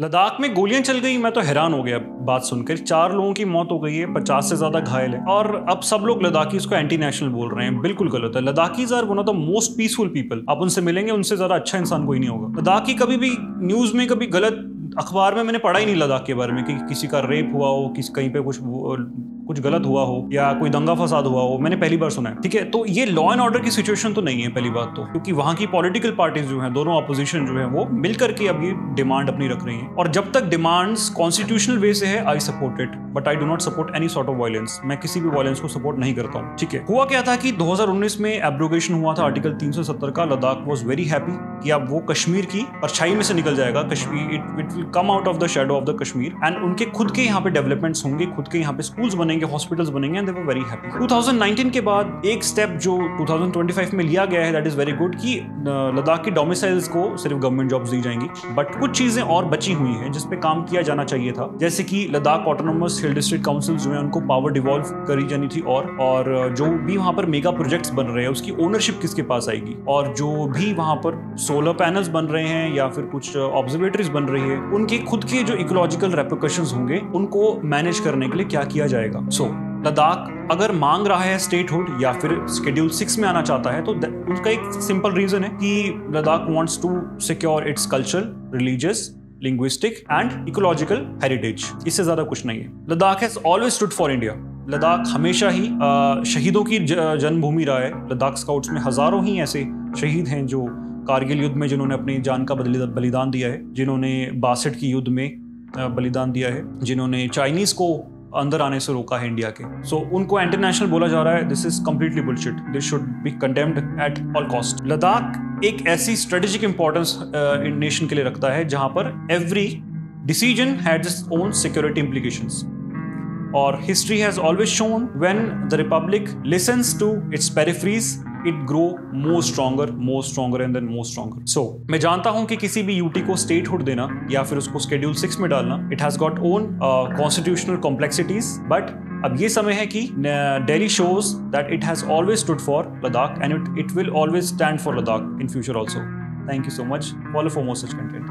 लद्दाख में गोलियां चल गई, मैं तो हैरान हो गया बात सुनकर। 4 लोगों की मौत हो गई है, 50 से ज्यादा घायल है, और अब सब लोग लद्दाखी इसको एंटी नेशनल बोल रहे हैं। बिल्कुल गलत है। Ladakhis are one of the most peaceful people. आप उनसे मिलेंगे, उनसे ज्यादा अच्छा इंसान कोई नहीं होगा। लद्दाखी कभी भी न्यूज में, कभी गलत अखबार में मैंने पढ़ा ही नहीं लद्दाख के बारे में कि किसी का रेप हुआ हो, किसी कहीं पे कुछ गलत हुआ हो या कोई दंगा फसाद हुआ हो। मैंने पहली बार सुना है। ठीक है, तो ये लॉ एंड ऑर्डर की सिचुएशन तो नहीं है पहली बात तो, क्योंकि वहां की पॉलिटिकल पार्टीज जो हैं, दोनों अपोजिशन जो है, वो मिलकर के अब ये डिमांड अपनी रख रही हैं। और जब तक डिमांड्स कॉन्स्टिट्यूशनल वे से है, I support it, but I do not support any sort of violence. मैं किसी भी वायलेंस को सपोर्ट नहीं करता हूँ। ठीक है, हुआ क्या था कि 2019 में एब्रोगेशन हुआ था आर्टिकल 370 का। लद्दाख वॉज वेरी हैप्पी कि अब वो कश्मीर की परछाई में से निकल जाएगा। Kashmir it will come out of the shadow of the Kashmir, and उनके खुद के यहाँ पे डेवलपमेंट्स होंगे, खुद के यहाँ पे स्कूल्स बनेंगे, हॉस्पिटल्स बनेंगे, and they were very happy. 2019 के बाद एक स्टेप जो 2025 में लिया गया है, दैट इज वेरी गुड, कि लद्दाख की डोमिसाइल्स को सिर्फ गवर्नमेंट जॉब्स दी जाएंगी। बट कुछ चीजें और बची हुई हैं जिस पे काम किया जाना चाहिए था, जैसे कि लद्दाख ऑटोनोमस हिल डिस्ट्रिक्ट काउंसिल जो है, उनको पावर डिवॉल्व करी जानी थी, और जो भी वहां पर मेगा प्रोजेक्ट्स बन रहे हैं उसकी ओनरशिप किसके पास आएगी, और जो भी वहां पर सोलर पैनल्स बन रहे हैं या फिर कुछ ऑब्जर्वेटरीज बन रही है, उनके खुद के जो इकोलॉजिकल रेपरकशंस होंगे, उनको मैनेज करने के लिए क्या किया जाएगा। सो लद्दाख अगर मांग रहा है स्टेटहुड या फिर शेड्यूल 6 में आना चाहता है, तो उसका एक सिंपल रीजन है कि Ladakh wants to secure its cultural, religious, linguistic and ecological heritage. इससे ज्यादा कुछ नहीं है। Ladakh has always stood for India. Ladakh हमेशा ही शहीदों की जन्मभूमि रहा है। लद्दाख स्काउट्स में हजारों ही ऐसे शहीद हैं जो कारगिल युद्ध में, जिन्होंने अपनी जान का बलिदान दिया है, जिन्होंने 62 की युद्ध में बलिदान दिया है, जिन्होंने चाइनीज को अंदर आने से रोका है इंडिया के। सो उनको इंटरनेशनल बोला जा रहा है। This is completely bullshit. This should be condemned at all cost. Ladakh एक ऐसी स्ट्रेटेजिक इंपॉर्टेंस नेशन के लिए रखता है जहां पर every decision has its own security implications, और history has always shown when the republic listens to its peripheries, it grow more stronger and then more stronger. So मैं जानता हूं कि किसी भी यूटी को स्टेटहुड देना या फिर उसको शेड्यूल 6 में डालना, it has got own constitutional complexities, but अब ये समय है कि Delhi shows that it has always stood for Ladakh, and it will always stand for Ladakh in future also. Thank you so much. Follow for more such content.